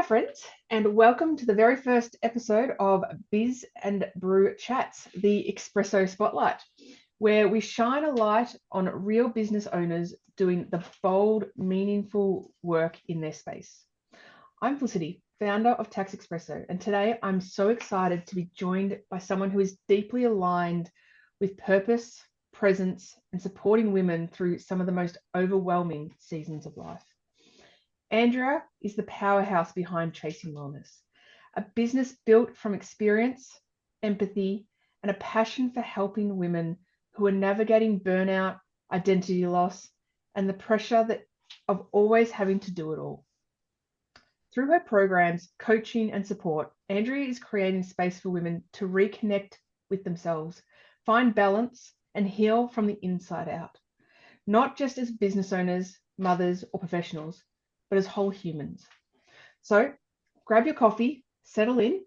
friends, and welcome to the very first episode of Biz and Brew Chats, the Espresso Spotlight, where we shine a light on real business owners doing the bold, meaningful work in their space. I'm Felicity, founder of Tax Espresso, and today I'm so excited to be joined by someone who is deeply aligned with purpose, presence, and supporting women through some of the most overwhelming seasons of life. Andrea is the powerhouse behind Chasing Wellness, a business built from experience, empathy, and a passion for helping women who are navigating burnout, identity loss, and the pressure of always having to do it all. Through her programs, coaching, and support, Andrea is creating space for women to reconnect with themselves, find balance, and heal from the inside out, not just as business owners, mothers, or professionals, but as whole humans. So grab your coffee, settle in,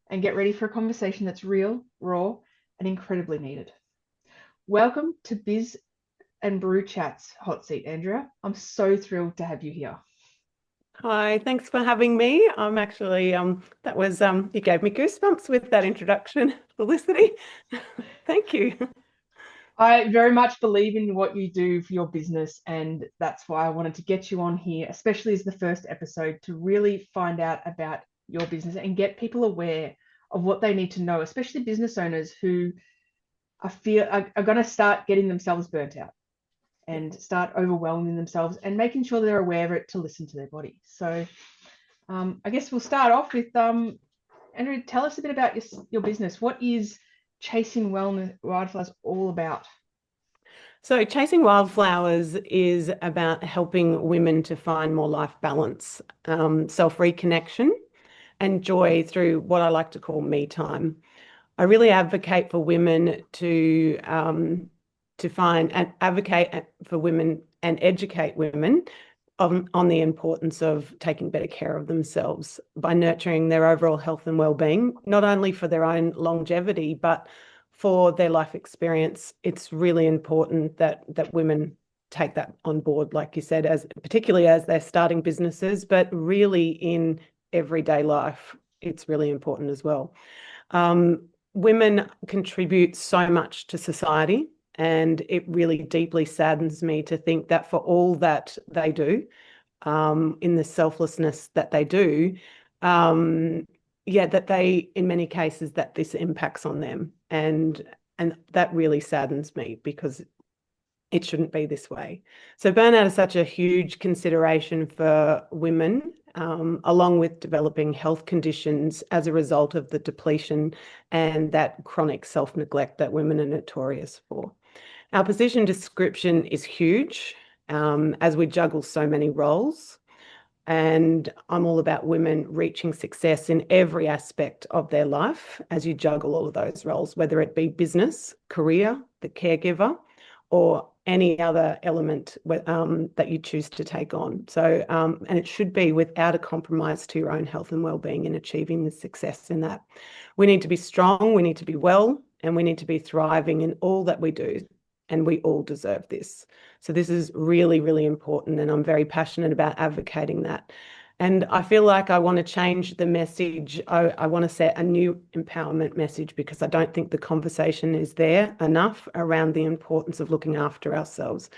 and get ready for a conversation that's real, raw, and incredibly needed. Welcome to Biz and Brew Chats Hot Seat, Andrea. I'm so thrilled to have you here. Hi, thanks for having me. I'm actually, that was, you gave me goosebumps with that introduction, Felicity. Thank you. I very much believe in what you do for your business, and that's why I wanted to get you on here, especially as the first episode, to really find out about your business and get people aware of what they need to know, especially business owners who are going to start getting themselves burnt out and start overwhelming themselves and making sure they're aware of it to listen to their body. So I guess we'll start off with, Andrea, tell us a bit about your business. What is Chasing Wildflowers all about? So Chasing Wildflowers is about helping women to find more life balance, self-reconnection, and joy through what I like to call me time. I really advocate for women to find and advocate for women and educate women on the importance of taking better care of themselves by nurturing their overall health and well-being, not only for their own longevity, but for their life experience. It's really important that women take that on board, like you said, particularly as they're starting businesses, but really in everyday life, it's really important as well. Women contribute so much to society, and it really deeply saddens me to think that for all that they do, in the selflessness that they do, that they, in many cases, that this impacts on them. And that really saddens me because it shouldn't be this way. So burnout is such a huge consideration for women, along with developing health conditions as a result of the depletion and that chronic self-neglect that women are notorious for. Our position description is huge, as we juggle so many roles. And I'm all about women reaching success in every aspect of their life as you juggle all of those roles, whether it be business, career, the caregiver, or any other element that you choose to take on. So, and it should be without a compromise to your own health and well-being in achieving the success in that. We need to be strong, we need to be well, and we need to be thriving in all that we do. And we all deserve this. So this is really, really important. And I'm very passionate about advocating that. And I feel like I want to change the message. I want to set a new empowerment message because I don't think the conversation is there enough around the importance of looking after ourselves.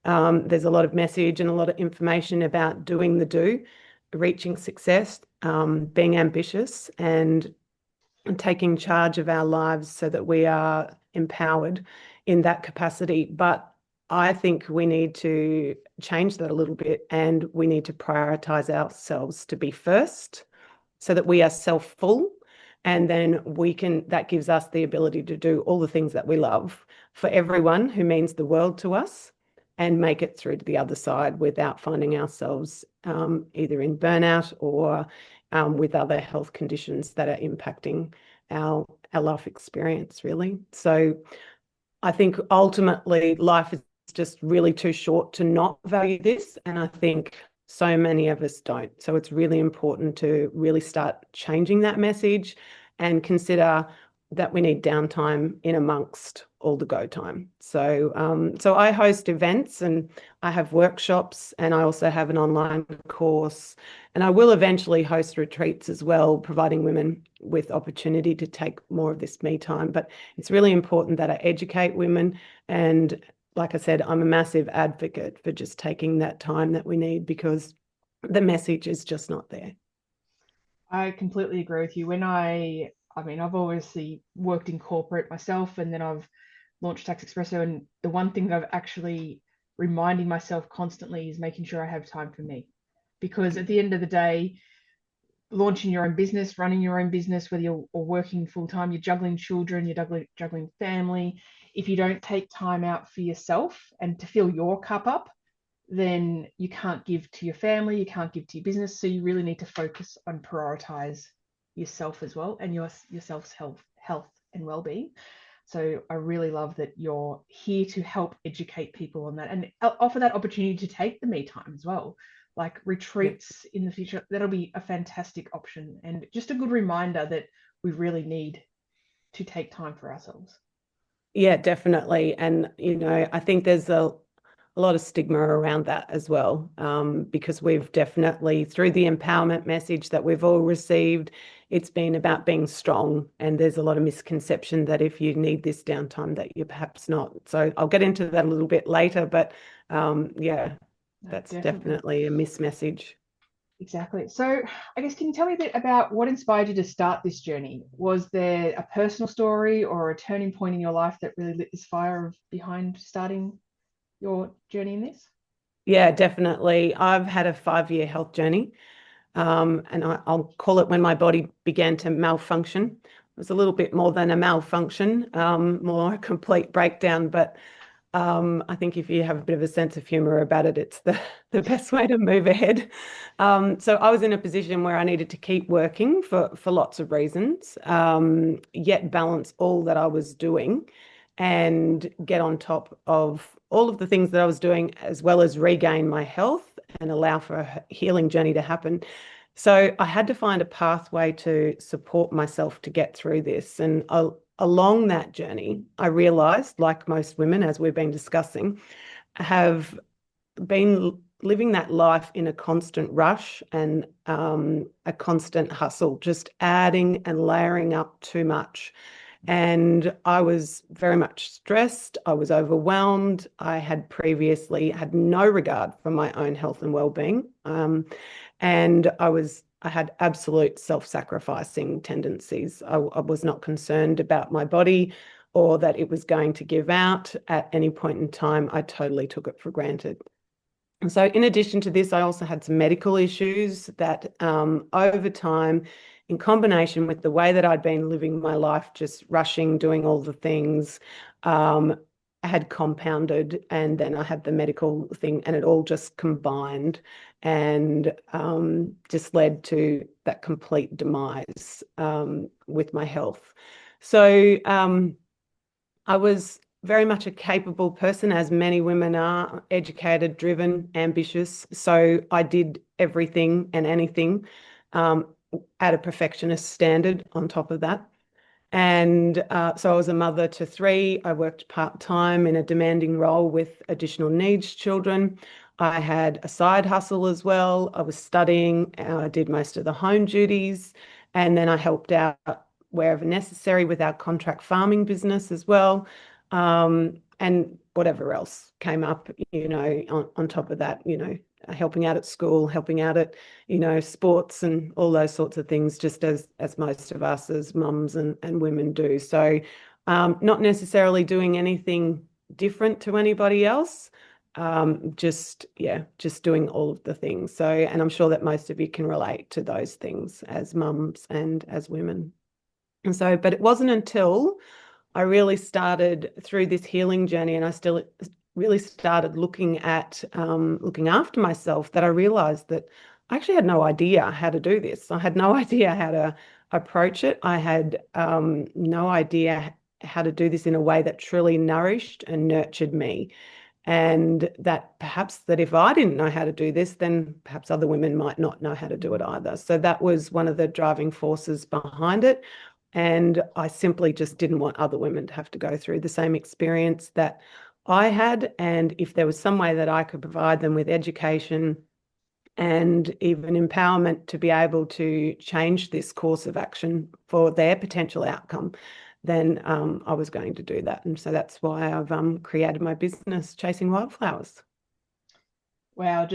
There's a lot of message and a lot of information about doing the do, reaching success, being ambitious, and taking charge of our lives so that we are empowered in that capacity. But I think we need to change that a little bit, and we need to prioritize ourselves to be first so that we are self-full, and then that gives us the ability to do all the things that we love for everyone who means the world to us and make it through to the other side without finding ourselves either in burnout or with other health conditions that are impacting our life experience, really. So I think ultimately life is just really too short to not value this. And I think so many of us don't. So it's really important to really start changing that message and consider that we need downtime in amongst all the go time. So I host events and I have workshops, and I also have an online course, and I will eventually host retreats as well, providing women with opportunity to take more of this me time. But it's really important that I educate women, and like I said, I'm a massive advocate for just taking that time that we need, because the message is just not there. I completely agree with you. I mean, I've obviously worked in corporate myself, and then I've launched Tax Espresso. And the one thing I've actually reminding myself constantly is making sure I have time for me. Because at the end of the day, launching your own business, running your own business, whether you're or working full time, you're juggling children, you're juggling family. If you don't take time out for yourself and to fill your cup up, then you can't give to your family, you can't give to your business. So you really need to focus on prioritize yourself as well, and yourself's health and well-being. So I really love that you're here to help educate people on that and offer that opportunity to take the me time as well, like retreats in the future. That'll be a fantastic option and just a good reminder that we really need to take time for ourselves. Yeah, definitely. And, I think there's a lot of stigma around that as well, because we've definitely, through the empowerment message that we've all received, it's been about being strong. And there's a lot of misconception that if you need this downtime, that you're perhaps not. So I'll get into that a little bit later, but yeah, No, that's definitely. definitely a mismessage. Exactly. So, I guess, can you tell me a bit about what inspired you to start this journey? Was there a personal story or a turning point in your life that really lit this fire behind starting your journey in this? Yeah, definitely. I've had a 5-year health journey. And I'll call it when my body began to malfunction. It was a little bit more than a malfunction, more a complete breakdown. But I think if you have a bit of a sense of humor about it, it's the best way to move ahead. So I was in a position where I needed to keep working for lots of reasons, yet balance all that I was doing and get on top of all of the things that I was doing, as well as regain my health and allow for a healing journey to happen. So I had to find a pathway to support myself to get through this. And along that journey, I realized, like most women, as we've been discussing, have been living that life in a constant rush and a constant hustle, just adding and layering up too much. And I was very much stressed. I was overwhelmed. I had previously had no regard for my own health and well-being. And I had absolute self-sacrificing tendencies. I was not concerned about my body or that it was going to give out at any point in time. I totally took it for granted. And so in addition to this, I also had some medical issues that over time, in combination with the way that I'd been living my life, just rushing, doing all the things, I had compounded, and then I had the medical thing, and it all just combined and just led to that complete demise with my health. So I was very much a capable person, as many women are, educated, driven, ambitious. So I did everything and anything um, at a perfectionist standard on top of that. And so I was a mother to 3. I worked part-time in a demanding role with additional needs children. I had a side hustle as well. I was studying. I did most of the home duties. And then I helped out wherever necessary with our contract farming business as well. And whatever else came up, on top of that, helping out at school, helping out at, sports and all those sorts of things, just as most of us as mums and women do. So not necessarily doing anything different to anybody else. Just doing all of the things. So, and I'm sure that most of you can relate to those things as mums and as women. And so, but it wasn't until I really started through this healing journey, and I still really started looking at looking after myself, that I realized that I actually had no idea how to do this. I had no idea how to approach it. I had no idea how to do this in a way that truly nourished and nurtured me. And that perhaps that if I didn't know how to do this, then perhaps other women might not know how to do it either. So that was one of the driving forces behind it. And I simply just didn't want other women to have to go through the same experience that I had. And if there was some way that I could provide them with education and even empowerment to be able to change this course of action for their potential outcome, then I was going to do that. And so that's why I've created my business, Chasing Wildflowers. Wow,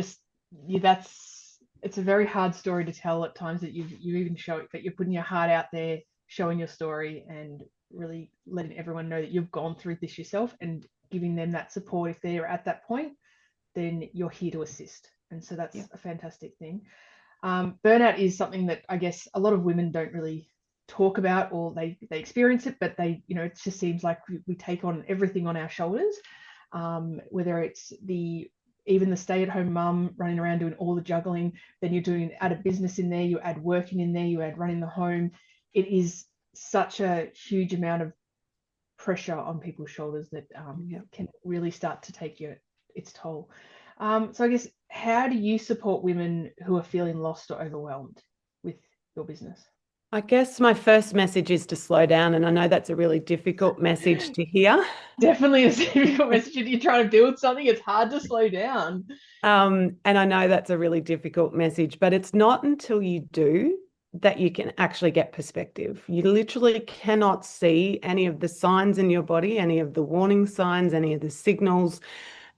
it's a very hard story to tell at times, that you even show it, that you're putting your heart out there, showing your story, and really letting everyone know that you've gone through this yourself, and giving them that support. If they're at that point, then you're here to assist. And so that's a fantastic thing. Burnout is something that I guess a lot of women don't really talk about, or they experience it, but it just seems like we take on everything on our shoulders, whether it's even the stay-at-home mum running around doing all the juggling, then add a business in there, you add working in there, you add running the home. It is such a huge amount of pressure on people's shoulders that can really start to take its toll. So I guess, how do you support women who are feeling lost or overwhelmed with your business? I guess my first message is to slow down. And I know that's a really difficult message to hear. Definitely a difficult message. If you're trying to build something, it's hard to slow down. And I know that's a really difficult message, but it's not until you do that you can actually get perspective. You literally cannot see any of the signs in your body, any of the warning signs, any of the signals.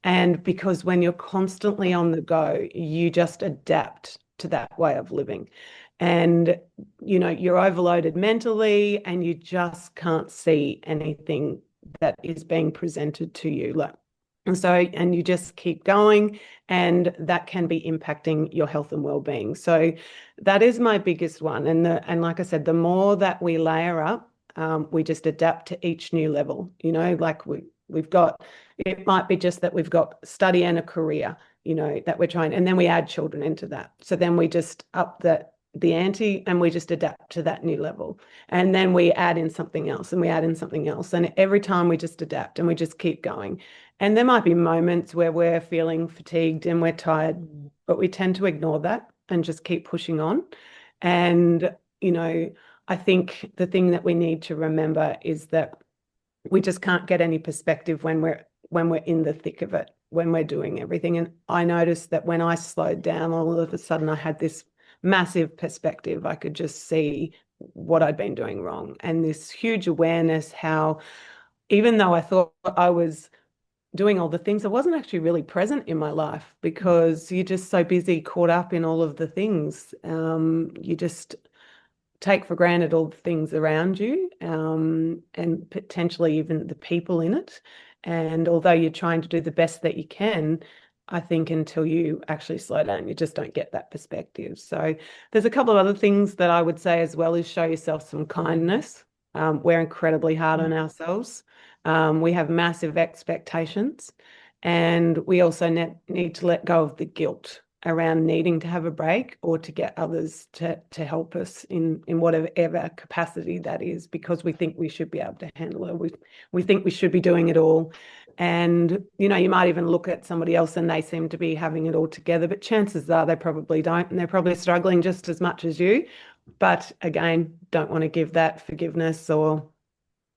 And because when you're constantly on the go, you just adapt to that way of living. And, you're overloaded mentally and you just can't see anything that is being presented to you. And you just keep going, and that can be impacting your health and well-being. So that is my biggest one. And like I said, the more that we layer up, we just adapt to each new level. Like we've got, it might be just that we've got study and a career, that we're trying, and then we add children into that. So then we just up the ante, and we just adapt to that new level. And then we add in something else, and we add in something else. And every time we just adapt and we just keep going. And there might be moments where we're feeling fatigued and we're tired, but we tend to ignore that and just keep pushing on. And, I think the thing that we need to remember is that we just can't get any perspective when we're in the thick of it, when we're doing everything. And I noticed that when I slowed down, all of a sudden I had this massive perspective. I could just see what I'd been doing wrong, and this huge awareness how, even though I thought I was doing all the things, I wasn't actually really present in my life, because you're just so busy, caught up in all of the things. You just take for granted all the things around you, and potentially even the people in it. And although you're trying to do the best that you can, I think until you actually slow down, you just don't get that perspective. So there's a couple of other things that I would say as well, is show yourself some kindness. We're incredibly hard on ourselves. We have massive expectations, and we also need to let go of the guilt around needing to have a break, or to get others to help us in whatever capacity that is, because we think we should be able to handle it. We think we should be doing it all. And, you might even look at somebody else and they seem to be having it all together, but chances are they probably don't, and they're probably struggling just as much as you. But again, don't want to give that forgiveness or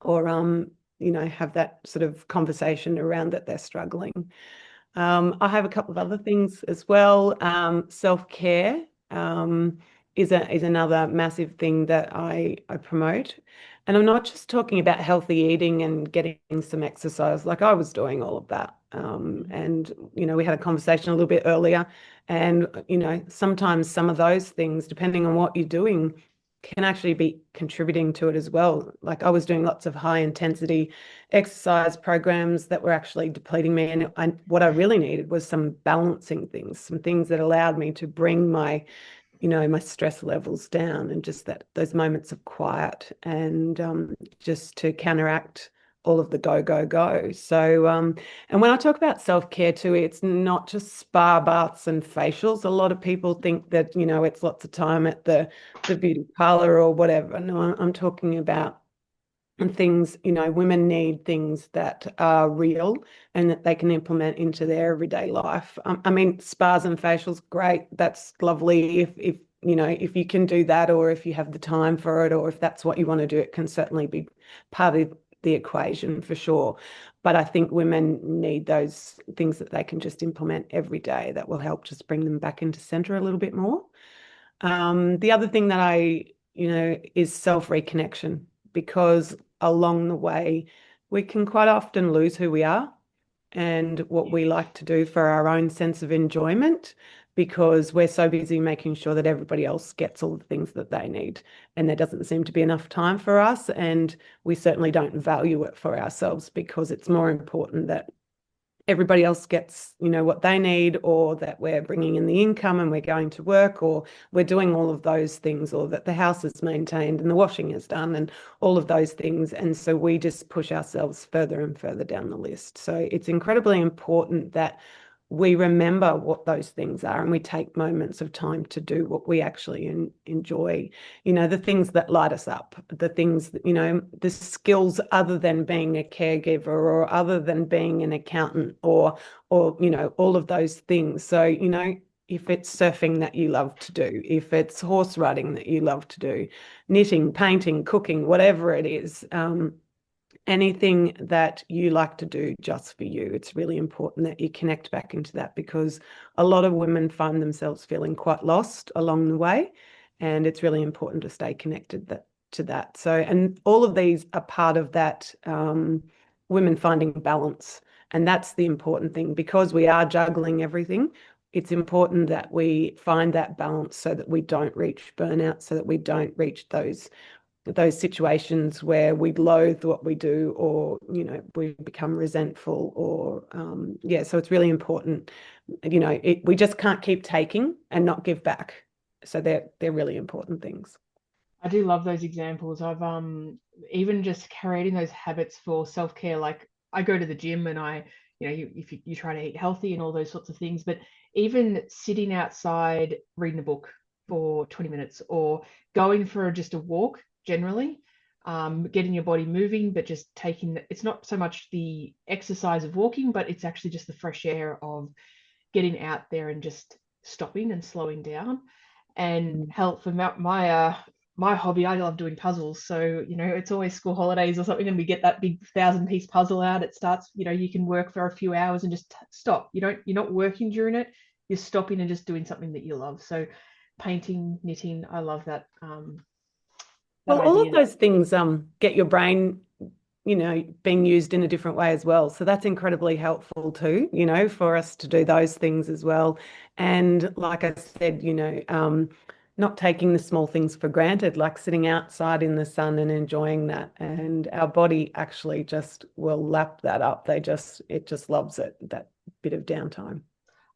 have that sort of conversation around that they're struggling. I have a couple of other things as well. Self-care is another massive thing that I promote. And I'm not just talking about healthy eating and getting some exercise. Like, I was doing all of that. And, we had a conversation a little bit earlier, and, sometimes some of those things, depending on what you're doing, can actually be contributing to it as well. Like, I was doing lots of high intensity exercise programs that were actually depleting me. And what I really needed was some balancing things, some things that allowed me to bring my stress levels down, and just those moments of quiet, and just to counteract all of the go, go, go. So, and when I talk about self-care too, it's not just spa baths and facials. A lot of people think that, it's lots of time at the beauty parlor or whatever. No, I'm talking about things, women need things that are real and that they can implement into their everyday life. I mean, spas and facials, great. That's lovely if if you can do that, or if you have the time for it, or if that's what you want to do, it can certainly be part of the equation for sure. But I think women need those things that they can just implement every day that will help just bring them back into center a little bit more. The other thing that is self-reconnection, because along the way, we can quite often lose who we are and what we like to do for our own sense of enjoyment, because we're so busy making sure that everybody else gets all the things that they need. And there doesn't seem to be enough time for us. And we certainly don't value it for ourselves, because it's more important that everybody else gets, what they need, or that we're bringing in the income and we're going to work, or we're doing all of those things, or that the house is maintained and the washing is done and all of those things. And so we just push ourselves further and further down the list. So it's incredibly important that we remember what those things are, and we take moments of time to do what we actually enjoy, the things that light us up, the things that, the skills other than being a caregiver, or other than being an accountant, or all of those things. So, if it's surfing that you love to do, if it's horse riding that you love to do, knitting, painting, cooking, whatever it is, anything that you like to do just for you, it's really important that you connect back into that, because a lot of women find themselves feeling quite lost along the way, and it's really important to stay connected to that. So, and all of these are part of that, women finding balance. And that's the important thing, because we are juggling everything. It's important that we find that balance so that we don't reach burnout, so that we don't reach those situations where we loathe what we do, or we become resentful, or so it's really important. We just can't keep taking and not give back. So they're really important things. I do love those examples. I've even just creating those habits for self-care. Like I go to the gym, and if you try to eat healthy and all those sorts of things, but even sitting outside reading a book for 20 minutes, or going for just a walk, generally, getting your body moving, but just it's not so much the exercise of walking, but it's actually just the fresh air of getting out there and just stopping and slowing down. And help for my hobby, I love doing puzzles. So, it's always school holidays or something, and we get that big 1,000-piece puzzle out. It starts, you can work for a few hours and just stop. You're not working during it. You're stopping and just doing something that you love. So painting, knitting, I love that. Well, all of those things get your brain, being used in a different way as well. So that's incredibly helpful too, for us to do those things as well. And like I said, not taking the small things for granted, like sitting outside in the sun and enjoying that. And our body actually just will lap that up. It just loves it, that bit of downtime.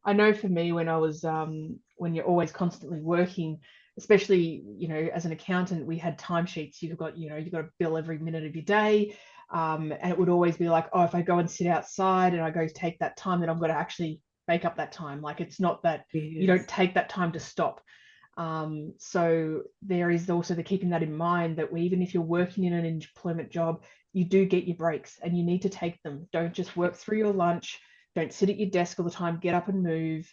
I know for me, when I was when you're always constantly working, especially as an accountant, we had timesheets. You've got to bill every minute of your day, and it would always be like, oh, if I go and sit outside and I go take that time, then I'm going to actually make up that time. Like, it's not that you don't take that time to stop. So there is also the keeping that in mind, that even if you're working in an employment job, you do get your breaks, and you need to take them. Don't just work through your lunch. Don't sit at your desk all the time. Get up and move.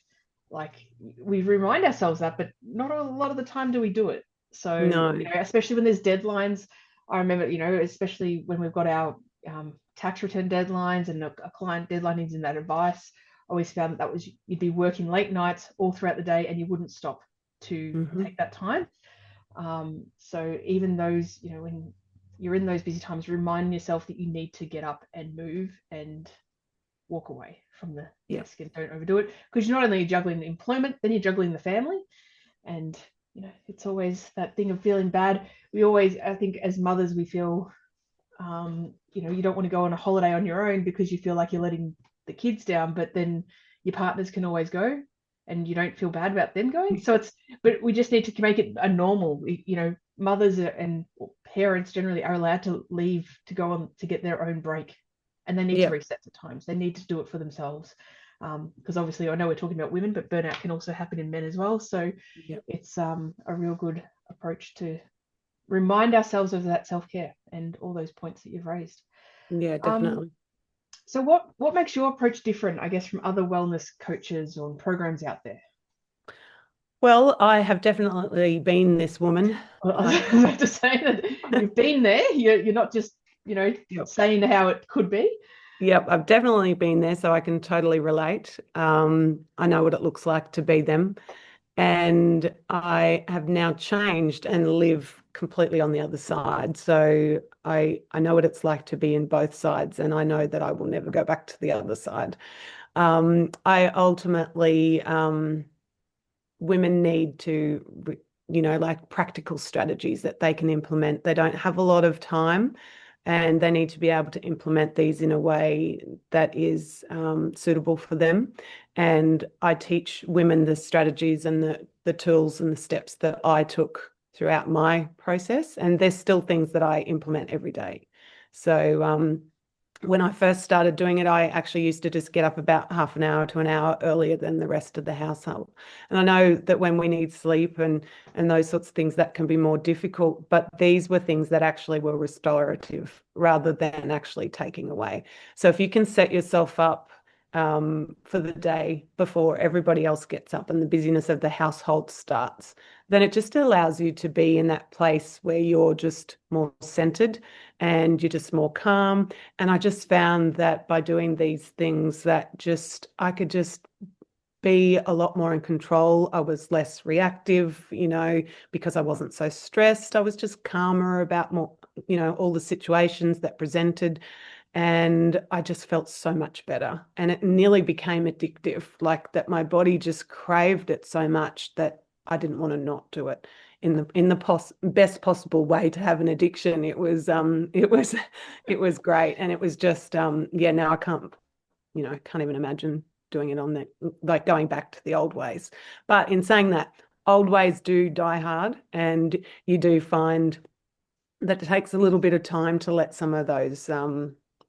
Like, we remind ourselves that, but not a lot of the time do we do it. So, No. especially when there's deadlines. I remember, especially when we've got our tax return deadlines, and a client deadline is in that advice. I always found that was, you'd be working late nights all throughout the day, and you wouldn't stop to take that time. So even those, when you're in those busy times, reminding yourself that you need to get up and move and walk away from the desk, and don't overdo it, because you're not only juggling the employment, then you're juggling the family. And it's always that thing of feeling bad. We always, I think, as mothers, we feel you don't want to go on a holiday on your own because you feel like you're letting the kids down, but then your partners can always go, and you don't feel bad about them going. So but we just need to make it a normal. Mothers and parents generally are allowed to leave to go on to get their own break, and they need to reset at times. They need to do it for themselves, because obviously, I know we're talking about women, but burnout can also happen in men as well. So it's a real good approach to remind ourselves of that self-care and all those points that you've raised. Yeah, definitely. So what makes your approach different, I guess, from other wellness coaches or programs out there? Well, I have definitely been this woman. Well, I I, was about to say that you've been there. You're not just, yep. saying how it could be. Yep, I've definitely been there, so I can totally relate. I know what it looks like to be them. And I have now changed and live completely on the other side. So I know what it's like to be in both sides, and I know that I will never go back to the other side. I ultimately, women need to, like practical strategies that they can implement. They don't have a lot of time, and they need to be able to implement these in a way that is suitable for them. And I teach women the strategies and the tools and the steps that I took throughout my process. And there's still things that I implement every day. So when I first started doing it, I actually used to just get up about half an hour to an hour earlier than the rest of the household. And I know that when we need sleep and those sorts of things, that can be more difficult. But these were things that actually were restorative rather than actually taking away. So if you can set yourself up for the day before everybody else gets up and the busyness of the household starts, then it just allows you to be in that place where you're just more centered and you're just more calm. And I just found that by doing these things that I could just be a lot more in control. I was less reactive, because I wasn't so stressed. I was just calmer about more, all the situations that presented. And I just felt so much better. And it nearly became addictive, like that my body just craved it so much that I didn't want to not do it in the best possible way to have an addiction. It was great. And it was just yeah, now I can't even imagine doing it on that, like going back to the old ways. But in saying that, old ways do die hard, and you do find that it takes a little bit of time to let some of those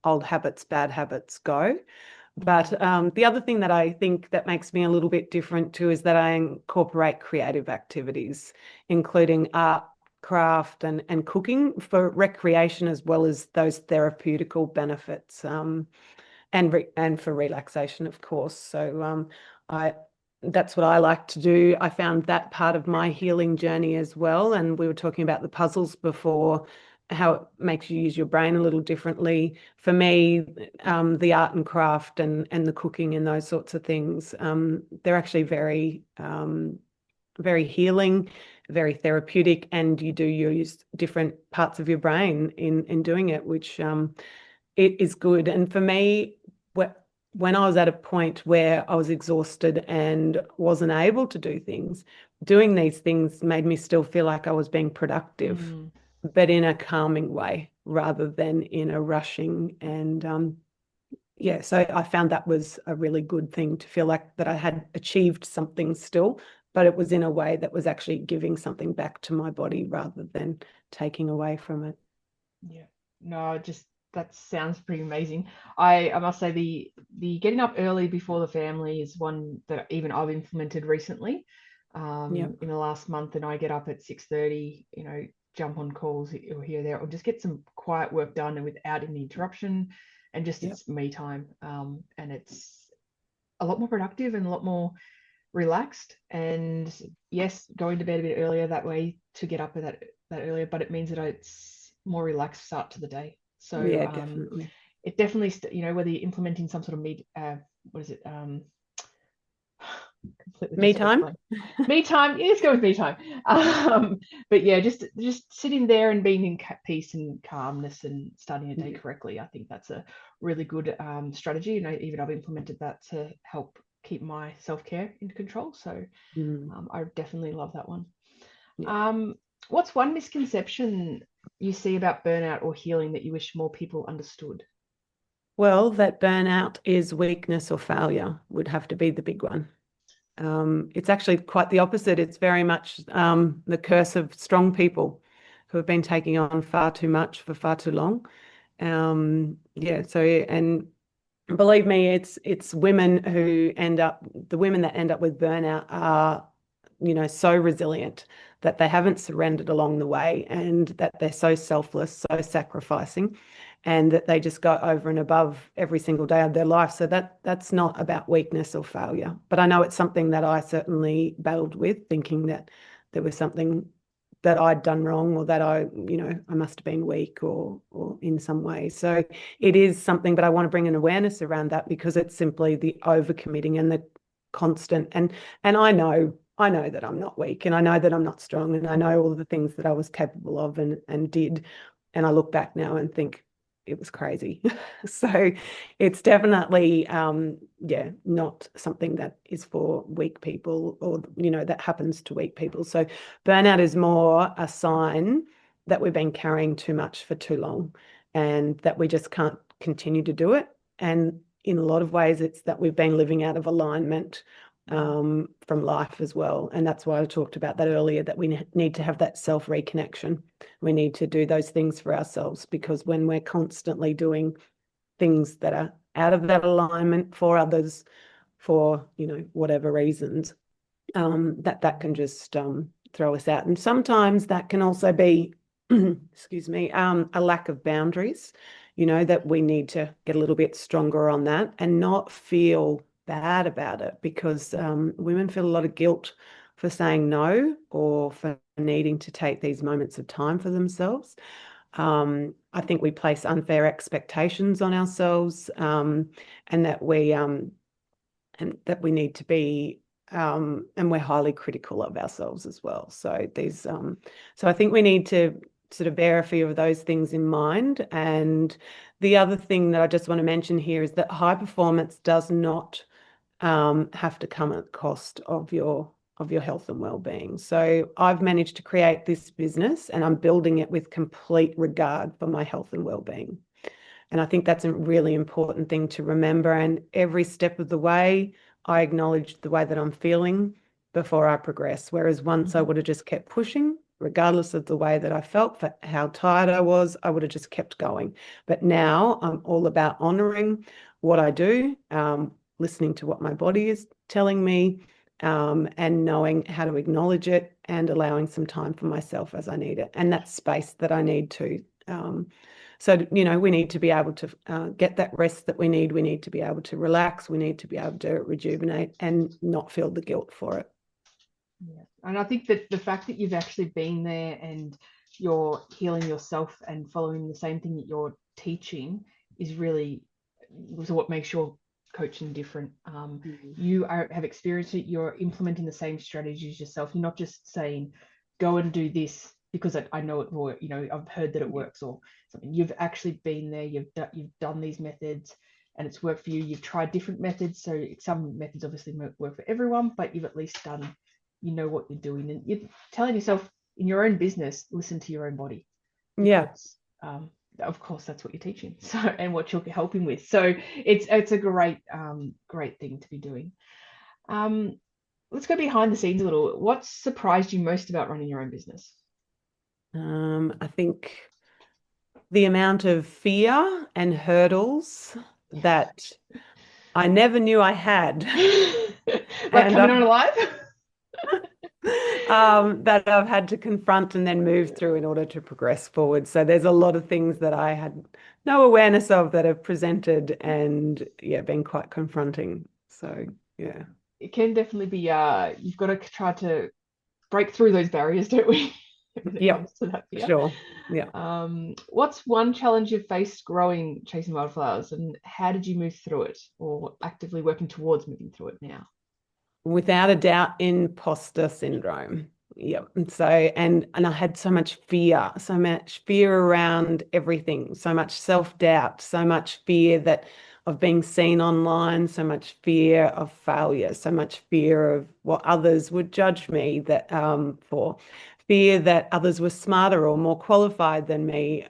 old habits, bad habits go. But the other thing that I think that makes me a little bit different too is that I incorporate creative activities, including art, craft, and cooking for recreation as well as those therapeutical benefits, and for relaxation, of course. So I that's what I like to do. I found that part of my healing journey as well. And we were talking about the puzzles before, how it makes you use your brain a little differently. For me, the art and craft and the cooking and those sorts of things, they're actually very healing, very therapeutic, and you do use different parts of your brain in doing it, which it is good. And for me, when I was at a point where I was exhausted and wasn't able to do things, doing these things made me still feel like I was being productive, but in a calming way rather than in a rushing. And yeah, so I found that was a really good thing, to feel like that I had achieved something still, but it was in a way that was actually giving something back to my body rather than taking away from it. Yeah. No, just that sounds pretty amazing. I must say the getting up early before the family is one that even I've implemented recently, Yeah, in the last month, and I get up at 6:30, jump on calls or here or there, or just get some quiet work done and without any interruption, and just yeah, it's me time. And it's a lot more productive and a lot more relaxed. And yes, going to bed a bit earlier that way to get up at that earlier, but it means that it's more relaxed start to the day. So yeah, definitely. it definitely, whether you're implementing some sort of what is it? Completely Me just went time. blank. Me time. Yeah, let's go with me time. But yeah, just sitting there and being in peace and calmness and starting a day Yeah. correctly. I think that's a really good strategy. Even I've implemented that to help keep my self-care in control. So Mm, I definitely love that one. yeah. Um, what's one misconception you see about burnout or healing that you wish more people understood? Well, that burnout is weakness or failure would have to be the big one. It's actually quite the opposite. It's very much the curse of strong people who have been taking on far too much for far too long. Yeah, so and believe me, it's women who the women that end up with burnout are, so resilient that they haven't surrendered along the way, and that they're so selfless, so sacrificing. and that they just go over and above every single day of their life. So that's not about weakness or failure. But I know it's something that I certainly battled with, thinking that there was something that I'd done wrong, or that I must have been weak or in some way. So it is something, but I want to bring an awareness around that, because it's simply the overcommitting and the constant. And I know that I'm not weak, and I know that I'm not strong, and I know all of the things that I was capable of and did. And I look back now and think it was crazy. So it's definitely, not something that is for weak people, or, that happens to weak people. So burnout is more a sign that we've been carrying too much for too long, and that we just can't continue to do it. And in a lot of ways, it's that we've been living out of alignment from life as well. And that's why I talked about that earlier, that we need to have that self-reconnection. We need to do those things for ourselves, because when we're constantly doing things that are out of that alignment for others, for, whatever reasons, that can just throw us out. And sometimes that can also be, excuse me, a lack of boundaries, that we need to get a little bit stronger on that and not feel bad about it, because women feel a lot of guilt for saying no, or for needing to take these moments of time for themselves. I think we place unfair expectations on ourselves, and that we need to be, and we're highly critical of ourselves as well. So I think we need to sort of bear a few of those things in mind. And the other thing that I just want to mention here is that high performance does not have to come at the cost of your health and well-being. So I've managed to create this business, and I'm building it with complete regard for my health and well-being. And I think that's a really important thing to remember. And every step of the way, I acknowledge the way that I'm feeling before I progress. Whereas once I would have just kept pushing, regardless of the way that I felt, for how tired I was, I would have just kept going. But now I'm all about honoring what I do, listening to what my body is telling me, and knowing how to acknowledge it, and allowing some time for myself as I need it, and that space that I need to. So, we need to be able to get that rest that we need. We need to be able to relax. We need to be able to rejuvenate and not feel the guilt for it. Yeah. And I think that the fact that you've actually been there and you're healing yourself and following the same thing that you're teaching is really what makes your coaching different. You have experienced it. You're implementing the same strategies yourself. You're not just saying, go and do this because I know it will, I've heard that it works or something. You've actually been there. You've done these methods and it's worked for you. You've tried different methods. So some methods obviously won't work for everyone, but you've at least done, what you're doing, and you're telling yourself in your own business, listen to your own body. Because, of course, that's what you're teaching. So, and what you're helping with. So it's a great thing to be doing. Let's go behind the scenes a little. What surprised you most about running your own business? I think the amount of fear and hurdles that I never knew I had. Like coming on alive? That I've had to confront and then move through in order to progress forward. So there's a lot of things that I had no awareness of that have presented and been quite confronting. So it can definitely be you've got to try to break through those barriers, don't we? Yeah, sure. Yeah. What's one challenge you've faced growing Chasing Wildflowers, and how did you move through it, or actively working towards moving through it now? Without a doubt, imposter syndrome. Yep. So, and I had so much fear around everything, so much self-doubt, so much fear that of being seen online, so much fear of failure, so much fear of what others would judge me for, fear that others were smarter or more qualified than me,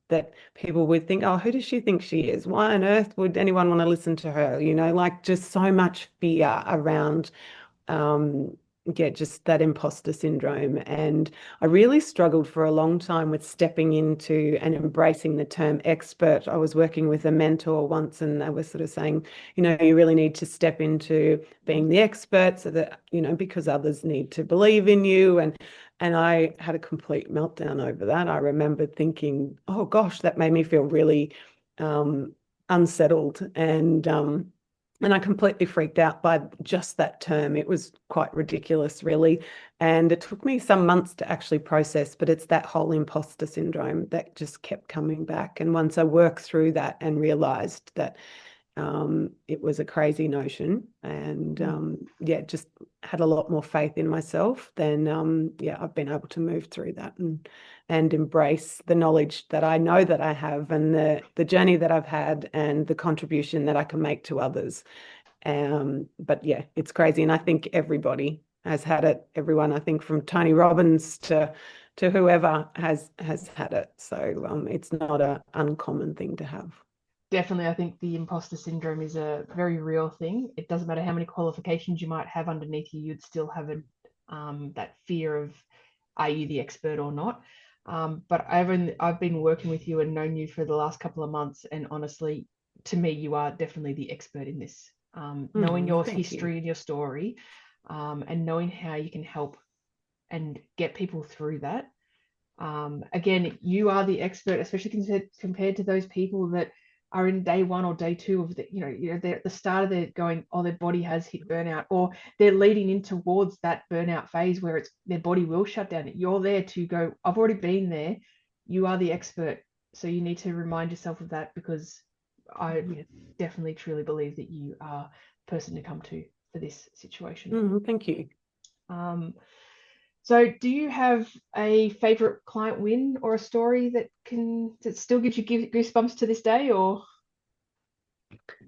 that people would think, oh, who does she think she is? Why on earth would anyone want to listen to her? Like just so much fear around, yeah, just that imposter syndrome. And I really struggled for a long time with stepping into and embracing the term expert. I was working with a mentor once, and they were sort of saying, you really need to step into being the expert so that, because others need to believe in you. And I had a complete meltdown over that. I remember thinking, oh gosh, that made me feel really unsettled. And I completely freaked out by just that term. It was quite ridiculous, really. And it took me some months to actually process, but it's that whole imposter syndrome that just kept coming back. And once I worked through that and realized that it was a crazy notion, and yeah, just had a lot more faith in myself, then yeah, I've been able to move through that and embrace the knowledge that I know that I have, and the journey that I've had, and the contribution that I can make to others. But yeah, it's crazy, and I think everybody has had it. Everyone, I think, from Tony Robbins to whoever has had it. So it's not an uncommon thing to have. Definitely, I think the imposter syndrome is a very real thing. It doesn't matter how many qualifications you might have underneath you, you'd still have that fear of, are you the expert or not? But I've been working with you and known you for the last couple of months, and honestly, to me, you are definitely the expert in this. Knowing your history and your story, and knowing how you can help and get people through that. Again, you are the expert, especially compared to those people that are in day one or day two of they're at the start of their going, oh, their body has hit burnout, or they're leading in towards that burnout phase where it's their body will shut down. You're there to go, I've already been there. You are the expert. So you need to remind yourself of that, because I definitely truly believe that you are the person to come to for this situation. Thank you. So do you have a favorite client win or a story that still gives you goosebumps to this day? Or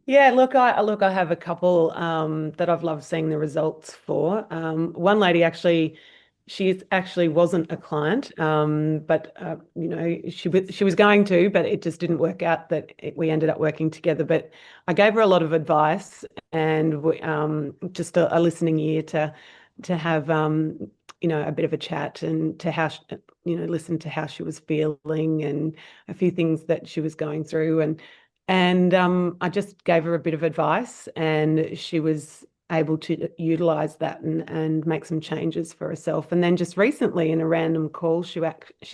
yeah, look, I have a couple that I've loved seeing the results for. One lady actually, she actually wasn't a client, but she was going to, but it just didn't work out that we ended up working together. But I gave her a lot of advice, and just a listening ear to have a bit of a chat, and to how listen to how she was feeling, and a few things that she was going through, and I just gave her a bit of advice, and she was able to utilize that and make some changes for herself. And then just recently, in a random call, she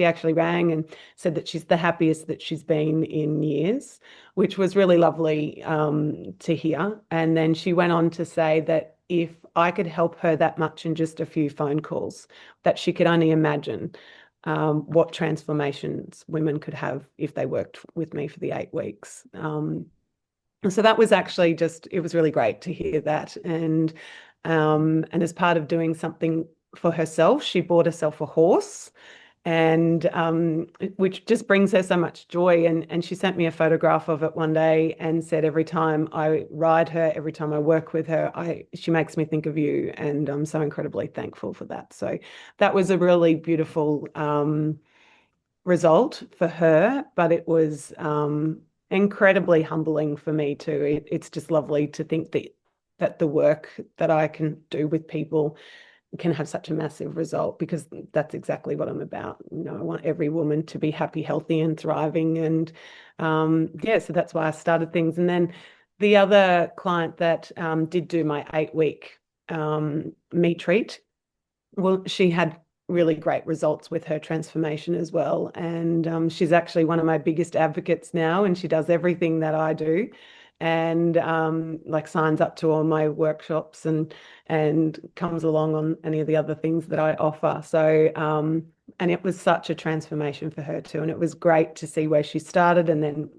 actually rang and said that she's the happiest that she's been in years, which was really lovely to hear. And then she went on to say that if I could help her that much in just a few phone calls, that she could only imagine what transformations women could have if they worked with me for the 8 weeks. So that was actually it was really great to hear that. And as part of doing something for herself, she bought herself a horse, and which just brings her so much joy. And she sent me a photograph of it one day and said, every time I ride her, every time I work with her, she makes me think of you. And I'm so incredibly thankful for that. So that was a really beautiful result for her, but it was incredibly humbling for me too. It's just lovely to think that the work that I can do with people can have such a massive result, because that's exactly what I'm about. I want every woman to be happy, healthy, and thriving. And yeah, so that's why I started things. And then the other client that did do my 8-week meat treat, well, she had really great results with her transformation as well. And she's actually one of my biggest advocates now, and she does everything that I do, and like signs up to all my workshops and comes along on any of the other things that I offer. So and it was such a transformation for her too. And it was great to see where she started, and then,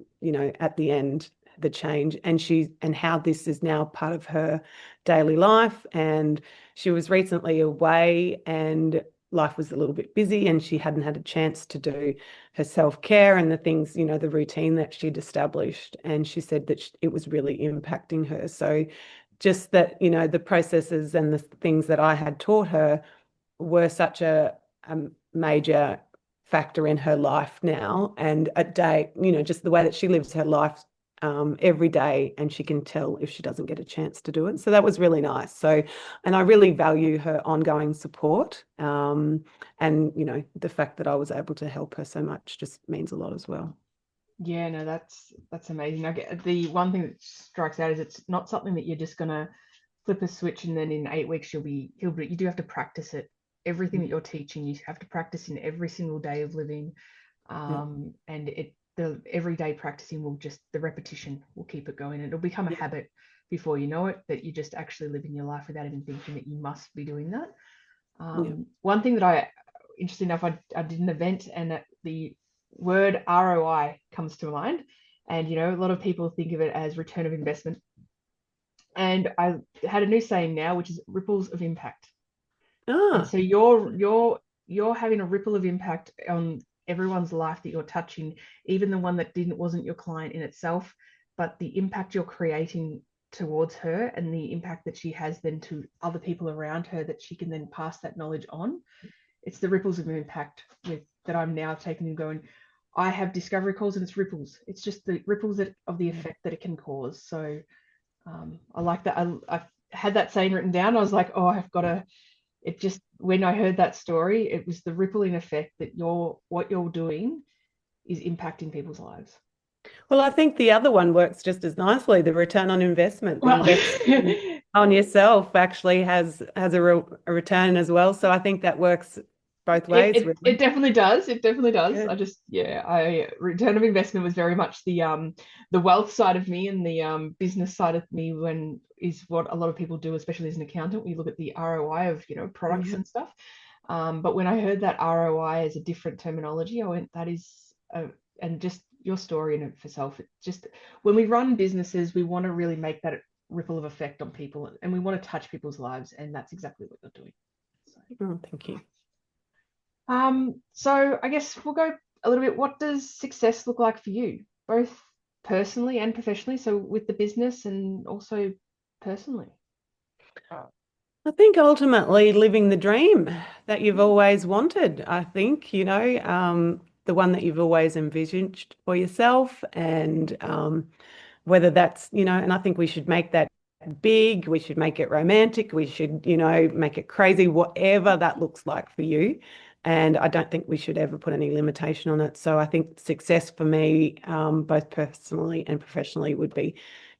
at the end, the change, and how this is now part of her daily life. And she was recently away, and life was a little bit busy, and she hadn't had a chance to do her self-care and the things, the routine that she'd established. And she said that it was really impacting her. So just that, the processes and the things that I had taught her were such a major factor in her life now. And a day, just the way that she lives her life every day, and she can tell if she doesn't get a chance to do it. So that was really nice. So, and I really value her ongoing support. And, the fact that I was able to help her so much just means a lot as well. Yeah, no, that's amazing. I get the one thing that strikes out is it's not something that you're just gonna flip a switch and then in 8 weeks you'll be healed. But you do have to practice it. Everything that you're teaching, you have to practice in every single day of living. Yeah. And the everyday practicing will just the repetition will keep it going. It'll become a habit before you know it, that you just actually living your life without even thinking that you must be doing that. Yeah. One thing that interesting enough, I did an event and the word ROI comes to mind. And, a lot of people think of it as return of investment. And I had a new saying now, which is ripples of impact. And Ah, so you're having a ripple of impact on everyone's life that you're touching, even the one that wasn't your client in itself, but the impact you're creating towards her and the impact that she has then to other people around her that she can then pass that knowledge on. It's the ripples of impact that I'm now taking and going. I have discovery calls and it's ripples. It's just the ripples of the effect that it can cause. So I like that. I had that saying written down. I was like, oh, I've got to. It just when I heard that story, it was the rippling effect that what you're doing is impacting people's lives. well, I think the other one works just as nicely. The return on investment, the Well, investment on yourself actually has a return as well. So I think that works both ways, it really. definitely does. It definitely does. Good. I return of investment was very much the wealth side of me and the business side of me when is what a lot of people do, especially as an accountant. We look at the ROI of products Yeah. and stuff. But when I heard that ROI as a different terminology, I went, that is and just your story in it for self. It just when we run businesses, we want to really make that ripple of effect on people and we want to touch people's lives, and that's exactly what you're doing. So. Oh, thank you. So I guess we'll go a little bit. What does success look like for you, both personally and professionally? So with the business and also personally. I think ultimately living the dream that you've always wanted. I think, the one that you've always envisioned for yourself, and whether that's, and I think we should make that big, we should make it romantic, we should, make it crazy, whatever that looks like for you. And I don't think we should ever put any limitation on it. So I think success for me, both personally and professionally, would be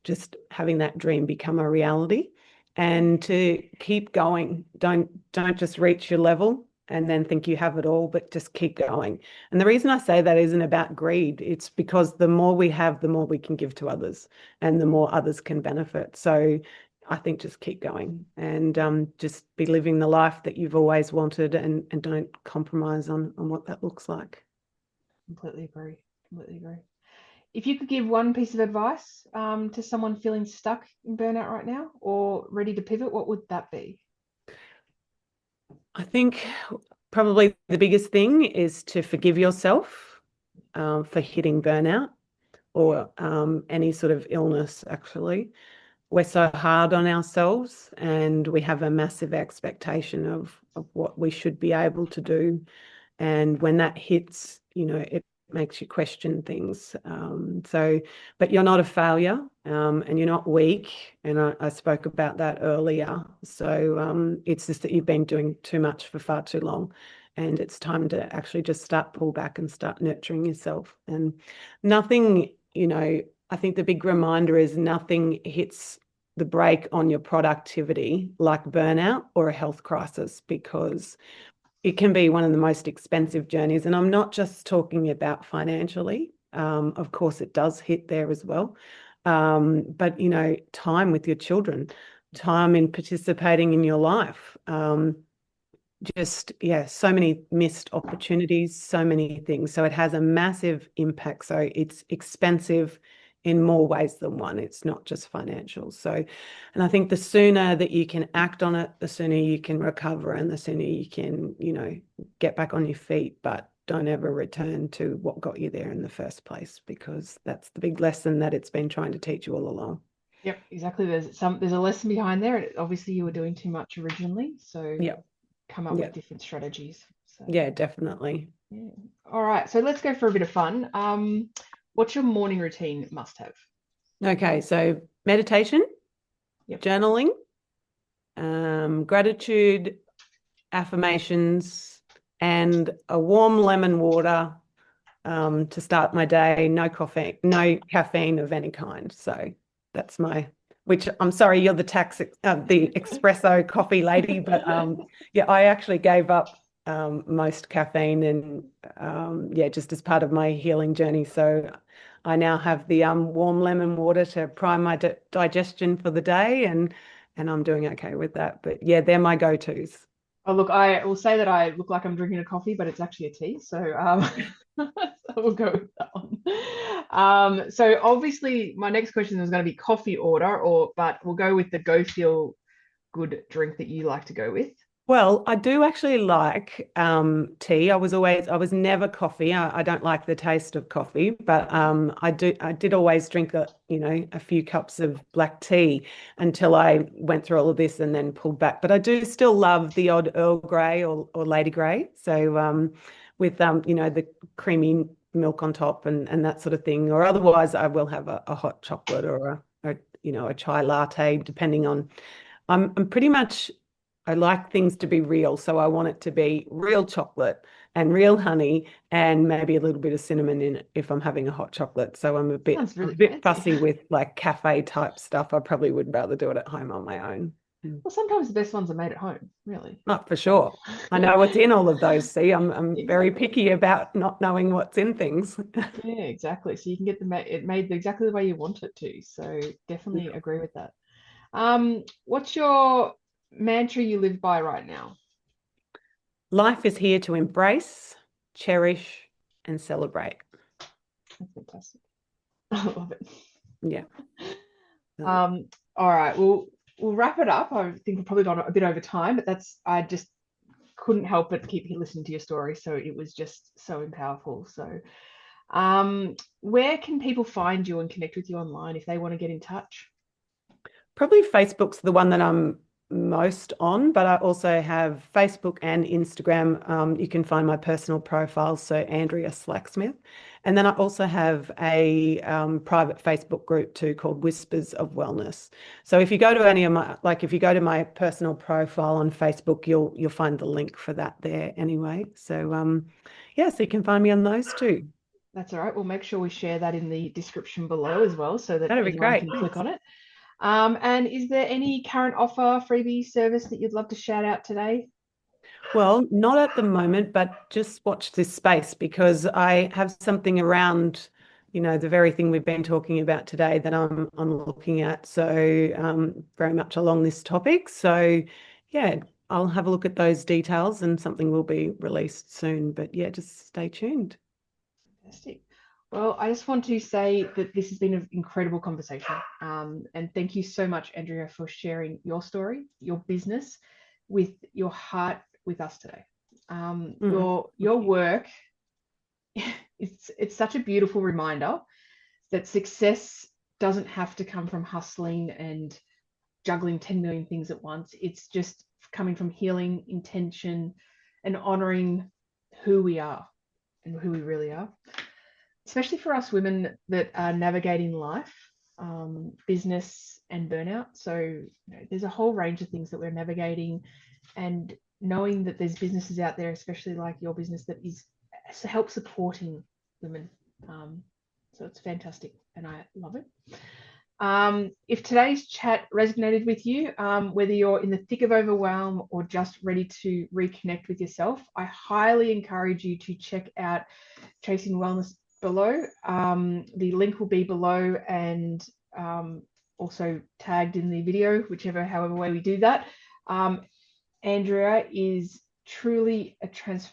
just having that dream become a reality and to keep going. Don't just reach your level and then think you have it all, but just keep going. And the reason I say that isn't about greed. It's because the more we have, the more we can give to others and the more others can benefit. So I think just keep going and just be living the life that you've always wanted, and don't compromise on what that looks like. Completely agree. Completely agree. If you could give one piece of advice to someone feeling stuck in burnout right now or ready to pivot, what would that be? I think probably the biggest thing is to forgive yourself for hitting burnout or any sort of illness, actually. We're so hard on ourselves and we have a massive expectation of what we should be able to do. And when that hits, it makes you question things. But you're not a failure, and you're not weak. And I spoke about that earlier. So it's just that you've been doing too much for far too long. And it's time to actually just pull back and start nurturing yourself. And nothing, I think the big reminder is nothing hits the brake on your productivity like burnout or a health crisis, because it can be one of the most expensive journeys. And I'm not just talking about financially. Of course, it does hit there as well. But, time with your children, time in participating in your life. So many missed opportunities, so many things. So it has a massive impact. So it's expensive in more ways than one. It's not just financial. So, and I think the sooner that you can act on it, the sooner you can recover and the sooner you can, get back on your feet, but don't ever return to what got you there in the first place, because that's the big lesson that it's been trying to teach you all along. Yep, exactly. There's a lesson behind there. Obviously, you were doing too much originally, so Yeah. come up Yeah. with different strategies. So Yeah, definitely. yeah. All right, so let's go for a bit of fun. What's your morning routine must have? Okay, so meditation, Yep. journaling, gratitude, affirmations, and a warm lemon water to start my day. No coffee, no caffeine of any kind. So that's my. Which I'm sorry, you're the the espresso coffee lady, but yeah, I actually gave up most caffeine and yeah, just as part of my healing journey. So I now have the warm lemon water to prime my digestion for the day, and I'm doing okay with that. But yeah, they're my go-tos. Oh, look, I will say that I look like I'm drinking a coffee, but it's actually a tea. So, so we'll go with that one. So obviously my next question is going to be coffee order, but we'll go with the go feel good drink that you like to go with. Well, I do actually like tea. I was never coffee. I don't like the taste of coffee, but I did always drink a few cups of black tea until I went through all of this and then pulled back. But I do still love the odd Earl Grey or Lady Grey. So with the creamy milk on top and that sort of thing. Or otherwise I will have a hot chocolate or a chai latte, depending on I'm pretty much, I like things to be real. So I want it to be real chocolate and real honey and maybe a little bit of cinnamon in it if I'm having a hot chocolate. So Sounds I'm really a bit fancy. fussy with like cafe type stuff. I probably would rather do it at home on my own. Mm. Well, sometimes the best ones are made at home, really. Oh, for So sure. I know what's in all of those. See, I'm very exactly. picky about not knowing what's in things. Yeah, exactly. So you can get it made exactly the way you want it to. So definitely Yeah. agree with that. What's your mantra you live by right now? Life is here to embrace, cherish, and celebrate. That's fantastic. I love it. Yeah. All right. We'll wrap it up. I think we've probably gone a bit over time, but I just couldn't help but keep listening to your story. So it was just so powerful. So where can people find you and connect with you online if they want to get in touch? Probably Facebook's the one that I'm most on, but I also have Facebook and Instagram. You can find my personal profile, so Andrea Slacksmith. And then I also have a private Facebook group too called Whispers of Wellness. So if you go to if you go to my personal profile on Facebook, you'll find the link for that there anyway. So yeah, so you can find me on those too. That's all right. We'll make sure we share that in the description below as well so that That'd be anyone great. can click Thanks. on it. And is there any current offer, freebie service that you'd love to shout out today? Well, not at the moment, but just watch this space because I have something around, the very thing we've been talking about today that I'm looking at. So very much along this topic. So yeah, I'll have a look at those details and something will be released soon. But yeah, just stay tuned. Fantastic. Well, I just want to say that this has been an incredible conversation. And thank you so much, Andrea, for sharing your story, your business, with your heart with us today. Mm. Your work, it's such a beautiful reminder that success doesn't have to come from hustling and juggling 10 million things at once. It's just coming from healing, intention, and honoring who we are and who we really are, especially for us women that are navigating life, business, and burnout. So, there's a whole range of things that we're navigating, and knowing that there's businesses out there, especially like your business, that is help supporting women. So it's fantastic, and I love it. If today's chat resonated with you, whether you're in the thick of overwhelm or just ready to reconnect with yourself, I highly encourage you to check out Chasing Wellness below. The link will be below and also tagged in the video, however way we do that. Andrea is truly a transformative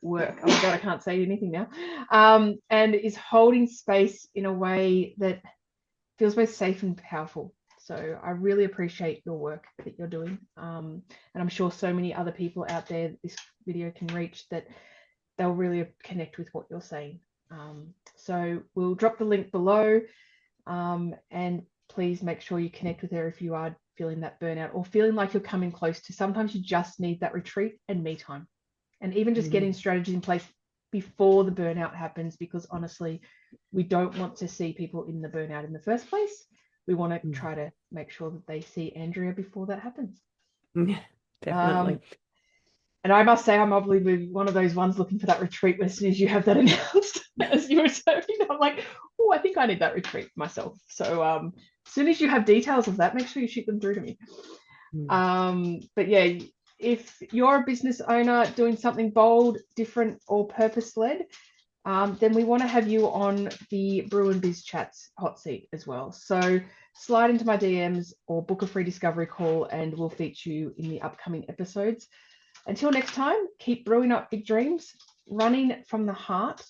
work. Oh my God, I can't say anything now. And is holding space in a way that feels both safe and powerful. So I really appreciate your work that you're doing. And I'm sure so many other people out there that this video can reach, that they'll really connect with what you're saying. So we'll drop the link below, and please make sure you connect with her if you are feeling that burnout or feeling like you're coming close to. Sometimes you just need that retreat and me time, and even just getting strategies in place before the burnout happens, because honestly, we don't want to see people in the burnout in the first place. We want to try to make sure that they see Andrea before that happens. Definitely. And I must say, I'm probably one of those ones looking for that retreat as soon as you have that announced, as you were saying. I'm like, oh, I think I need that retreat myself. So as soon as you have details of that, make sure you shoot them through to me. But yeah, if you're a business owner doing something bold, different, or purpose-led, then we want to have you on the Brew Biz Chats hot seat as well. So slide into my DMs or book a free discovery call, and we'll feature you in the upcoming episodes. Until next time, keep brewing up big dreams, running from the heart,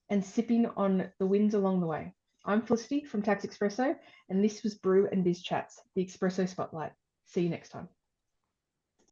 and sipping on the wins along the way. I'm Felicity from Tax Espresso, and this was Brew and Biz Chats, the Espresso Spotlight. See you next time.